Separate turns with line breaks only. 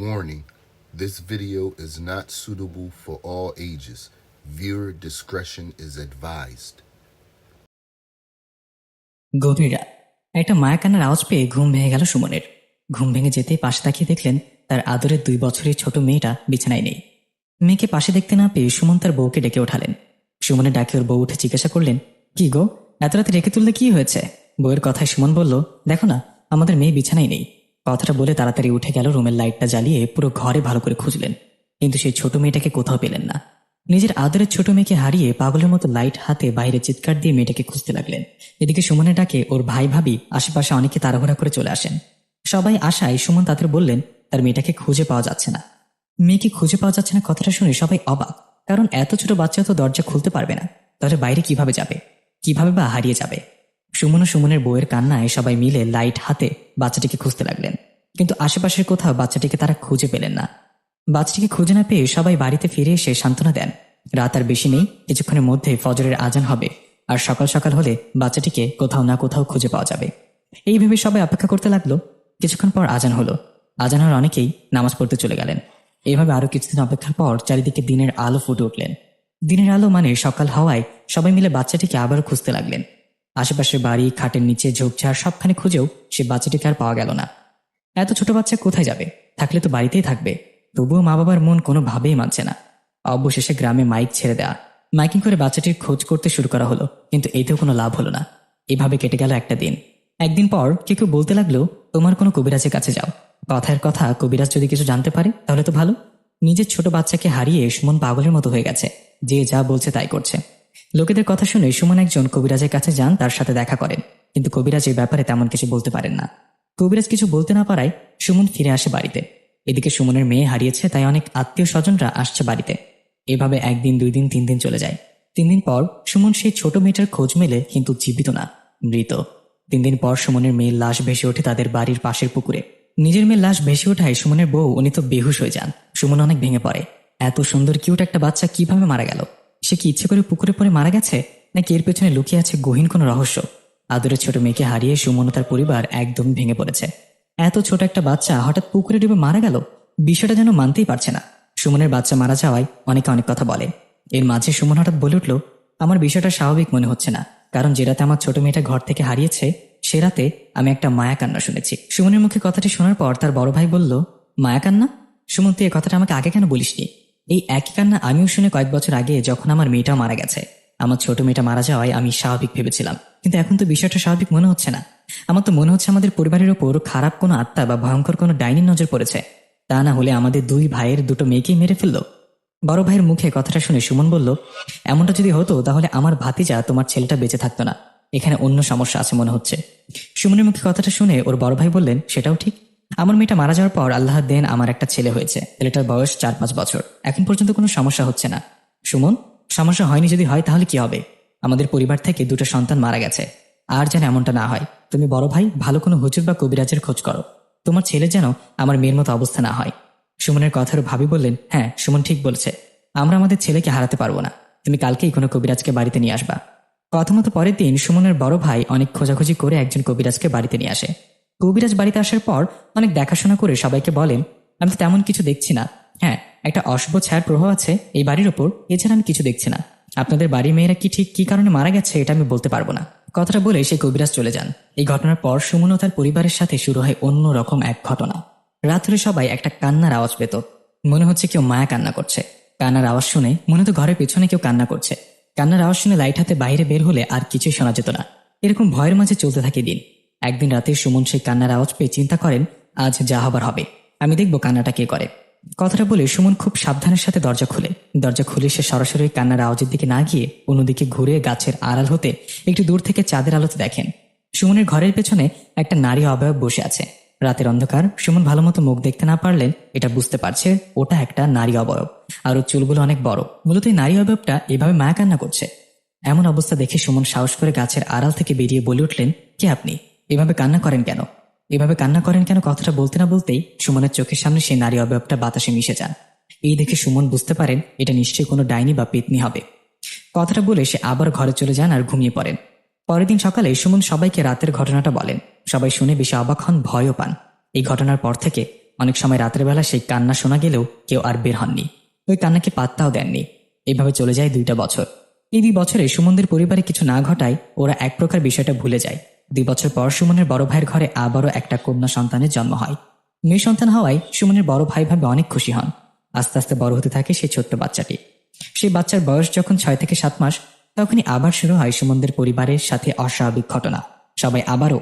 Warning, this video is not suitable for all ages. Viewer discretion is advised.
গভীর রাত। একটা মায়া কান্নার আওয়াজ পেয়ে ঘুম ভেঙে গেল সুমনের। ঘুম ভেঙে যেতেই পাশে তাকিয়ে দেখলেন তার আদরের 2 বছরের ছোট মেয়েটা বিছানায় নেই। মেয়েকে পাশে দেখতে না পেয়ে সুমন তার বউকে ডেকে ওঠালেন। সুমনের ডাকে ওর বউ উঠে জিজ্ঞাসা করলেন, কি গো, এত রাতে রেখে তুললে কি হয়েছে? বউয়ের কথায় সুমন বলল, দেখো না, আমাদের মেয়ে বিছানায় নেই। কথাটা বলে তাড়াতাড়ি উঠে গেল, রুমের লাইটটা জ্বালিয়ে পুরো ঘরে ভালো করে খুঁজলেন, কিন্তু সেই ছোট মেয়েটাকে কোথাও পেলেন না। নিজের আদরের ছোট মেয়েকে হারিয়ে পাগলের মতো লাইট হাতে বাইরে চিৎকার দিয়ে মেয়েটাকে খুঁজতে লাগলেন। এদিকে সুমনের ডাকে ওর ভাই ভাবি আশেপাশে অনেকে তাড়াহুড়া করে চলে আসেন। সবাই আশায় সুমন তাদের বললেন তার মেয়েটাকে খুঁজে পাওয়া যাচ্ছে না। মেয়েকে খুঁজে পাওয়া যাচ্ছে না কথাটা শুনে সবাই অবাক, কারণ এত ছোট বাচ্চা তো দরজা খুলতে পারবে না, তাহলে বাইরে কিভাবে যাবে, কিভাবে বা হারিয়ে যাবে? সুমন ও সুমনের বউয়ের কান্নায় সবাই মিলে লাইট হাতে বাচ্চাটিকে খুঁজতে লাগলেন, কিন্তু আশেপাশের কোথাও বাচ্চাটিকে তারা খুঁজে পেলেন না। বাচ্চাটিকে খুঁজে না পেয়ে সবাই বাড়িতে ফিরে এসে সান্ত্বনা দেন, রাত আর বেশি নেই, কিছুক্ষণের মধ্যে ফজরের আজান হবে, আর সকাল সকাল হলে বাচ্চাটিকে কোথাও না কোথাও খুঁজে পাওয়া যাবে। এই ভেবে সবাই অপেক্ষা করতে লাগলো। কিছুক্ষণ পর আজান হলো। আজান হওয়ার অনেকেই নামাজ পড়তে চলে গেলেন। এইভাবে আরো কিছুদিন অপেক্ষার পর চারিদিকে দিনের আলো ফুটে উঠলেন। দিনের আলো মানে সকাল হওয়ায় সবাই মিলে বাচ্চাটিকে আবারও খুঁজতে লাগলেন। আশেপাশে বাড়ি, খাটের নিচে, ঝোপঝাড় সবখানে খুঁজেও সে বাচ্চাটিকে আর পাওয়া গেল না। এত ছোট বাচ্চা কোথায় যাবে? থাকলে তো বাড়িতেই থাকবে। তবুও মা বাবার মন কোনোভাবেই মানছে না। অবশেষে গ্রামে মাইক ছেড়ে দেয়া, মাইকিং করে বাচ্চাটির খোঁজ করতে শুরু করা হলো, কিন্তু এতেও কোনো লাভ হলো না। এভাবে কেটে গেল একটা দিন। একদিন পর কেউ কেউ বলতে লাগলো, তোমার কোনো কবিরাজের কাছে যাও। কথার কথা, কবিরাজ যদি কিছু জানতে পারে তাহলে তো ভালো। নিজের ছোট বাচ্চাকে হারিয়ে সুমন পাগলের মতো হয়ে গেছে, যে যা বলছে তাই করছে। লোকেদের কথা শুনে সুমন একজন কবিরাজের কাছে যান, তার সাথে দেখা করেন, কিন্তু কবিরাজ এই ব্যাপারে তেমন কিছু বলতে পারেন না। কবিরাজ কিছু বলতে না পারায় সুমন ফিরে আসে বাড়িতে। এদিকে সুমনের মেয়ে হারিয়েছে, তাই অনেক আত্মীয় স্বজনরা আসছে বাড়িতে। এভাবে 1 দিন, 2 দিন, 3 দিন চলে যায়। 3 দিন পর সুমন সেই ছোট মেয়েটার খোঁজ মেলে, কিন্তু জীবিত না, মৃত। 3 দিন পর সুমনের মেয়ের লাশ ভেসে ওঠে তাদের বাড়ির পাশের পুকুরে। নিজের মেয়ের লাশ ভেসে ওঠায় সুমনের বউ উনি তো বেহুশ হয়ে যান। সুমন অনেক ভেঙে পড়ে। এত সুন্দর কিউট একটা বাচ্চা কিভাবে মারা গেল? সে কি ইচ্ছে করে পুকুরে পড়ে মারা গেছে, নাকি এর পেছনে লুকিয়ে আছে গহীন কোনো রহস্য? আদরের ছোট মেয়েকে হারিয়ে সুমন ও তার পরিবার একদম ভেঙে পড়েছে। এত ছোট একটা বাচ্চা হঠাৎ পুকুরে ডুবে মারা গেল, বিষয়টা যেন মানতেই পারছে না। সুমনের বাচ্চা মারা যাওয়ায় অনেকে অনেক কথা বলে। এর মাঝে সুমন হঠাৎ বলে উঠল, আমার বিষয়টা স্বাভাবিক মনে হচ্ছে না, কারণ যে রাতে আমার ছোট মেয়েটা ঘর থেকে হারিয়েছে সে রাতে আমি একটা মায়া কান্না শুনেছি। সুমনের মুখে কথাটি শোনার পর তার বড় ভাই বলল, মায়া কান্না? সুমন, তুই এ কথাটা আমাকে আগে কেন বলিসনি? এই একই কান্না আমিও শুনে কয়েক বছর আগে, যখন আমার মেয়েটাও মারা গেছে। আমার ছোট মেয়েটা মারা যাওয়ায় আমি স্বাভাবিক ভেবেছিলাম, কিন্তু এখন তো বিষয়টা স্বাভাবিক মনে হচ্ছে না। আমার তো মনে হচ্ছে আমাদের পরিবারের ওপর খারাপ কোনো আত্মা বা ভয়ঙ্কর কোনো ডাইনির নজর পড়েছে। তা না হলে আমাদের 2 ভাইয়ের 2টো মেয়েকেই মেরে ফেললো। বড় ভাইয়ের মুখে কথাটা শুনে সুমন বলল, এমনটা যদি হতো তাহলে আমার ভাতিজা, তোমার ছেলেটা বেঁচে থাকতো না। এখানে অন্য সমস্যা আছে মনে হচ্ছে। সুমনের মুখে কথাটা শুনে ওর বড় ভাই বললেন, সেটাও ঠিক। আমার মেয়েটা মারা যাওয়ার পর আল্লাহর দেন আমার একটা ছেলে হয়েছে। ছেলেটার বয়স 4-5 বছর। এখন পর্যন্ত কোনো সমস্যা হচ্ছে না। সুমন, সমস্যা হয়নি যদি হয় তাহলে কি হবে? আমাদের পরিবার থেকে 2টো সন্তান মারা গেছে, আর যেন এমনটা না হয়। তুমি বড় ভাই ভালো কোনো হুজুর বা কবিরাজের খোঁজ করো, তোমার ছেলে যেন আমার মেয়ের মতো অবস্থা না হয়। সুমনের কথার ভাবি বললেন, হ্যাঁ, সুমন ঠিক বলছে, আমরা আমাদের ছেলেকে হারাতে পারবো না। তুমি কালকেই কোনো কবিরাজকে বাড়িতে নিয়ে আসবা। কথা মতো পরের দিন সুমনের বড় ভাই অনেক খোঁজাখুঁজি করে একজন কবিরাজকে বাড়িতে নিয়ে আসে। কবিরাজ বাড়িতে আসার পর অনেক দেখাশোনা করে সবাইকে বলেন, আমি তো তেমন কিছু দেখছি না। হ্যাঁ, একটা অশুভ ছায়ার প্রভাব আছে এই বাড়ির ওপর, এছাড়া আমি কিছু দেখছি না। আপনাদের বাড়ির মেয়েরা কি ঠিক কি কারণে মারা গেছে এটা আমি বলতে পারবো না। কথাটা বলে সেই কবিরাজ চলে যান। এই ঘটনার পর সুমন ও তার পরিবারের সাথে শুরু হয় অন্যরকম এক ঘটনা। রাত হলে সবাই একটা কান্নার আওয়াজ পেত। মনে হচ্ছে কেউ মায়া কান্না করছে। কান্নার আওয়াজ শুনে মনে তো ঘরের পেছনে কেউ কান্না করছে। কান্নার আওয়াজ শুনে লাইট হাতে বাইরে বের হলে আর কিছুই শোনা যেত না। এরকম ভয়ের মাঝে চলতে থাকে দিন। একদিন রাতে সুমন সেই কান্নার আওয়াজ পেয়ে চিন্তা করেন, আজ যা হবার হবে, আমি দেখবো কান্নাটা কে করে। কথাটা বলে সুমন খুব সাবধানের সাথে দরজা খুলে। দরজা খুলে সে সরাসরি ওই কান্নার আওয়াজের দিকে না গিয়ে অন্যদিকে ঘুরে গাছের আড়াল হতে একটু দূর থেকে চাঁদের আলোতে দেখেন সুমনের ঘরের পেছনে একটা নারী অবয়ব বসে আছে। রাতের অন্ধকার, সুমন ভালো মতো মুখ দেখতে না পারলেন এটা বুঝতে পারছে ওটা একটা নারী অবয়ব, আর ওর চুলগুলো অনেক বড়। মূলত এই নারী অবয়বটা এভাবে মায়া কান্না করছে। এমন অবস্থা দেখে সুমন সাহস করে গাছের আড়াল থেকে বেরিয়ে বলে উঠলেন, কে আপনি? এভাবে কান্না করেন কেন? এভাবে কান্না করেন কেন? কথাটা বলতে না বলতেই সুমনের চোখের সামনে সেই নারী অবয়বটা বাতাসে মিশে যান। এই দেখে সুমন বুঝতে পারেন এটা নিশ্চয়ই কোনো ডাইনি বা পেতনি হবে। কথাটা বলে সে আবার ঘরে চলে যান আর ঘুমিয়ে পড়েন। পরের দিন সকালে সুমন সবাইকে রাতের ঘটনাটা বলেন। সবাই শুনে বেশি অবাক হন, ভয়ও পান। এই ঘটনার পর থেকে অনেক সময় রাতের বেলা সেই কান্না শোনা গেলেও কেউ আর বের হননি। ওই কান্নাকে পাত্তাও দেননি। এইভাবে চলে যায় 2টা বছর। এই 2 বছরে সুমনদের পরিবারে কিছু না ঘটায় ওরা এক প্রকার বিষয়টা ভুলে যায়। 2 বছর পর সুমনের বড় ভাইয়ের ঘরে আবারও একটা কন্যা সন্তানের জন্ম হয়। মেয়ে সন্তান হওয়ায় সুমনের বড় ভাই ভাবে অনেক খুশি হন। আস্তে আস্তে বড় হতে থাকে সেই ছোট্ট বাচ্চাটি। সেই বাচ্চার বয়স যখন 6 থেকে 7 মাস, তখনই আবার শুরু হয় সুমনদের পরিবারের সাথে অস্বাভাবিক ঘটনা। সবাই আবারও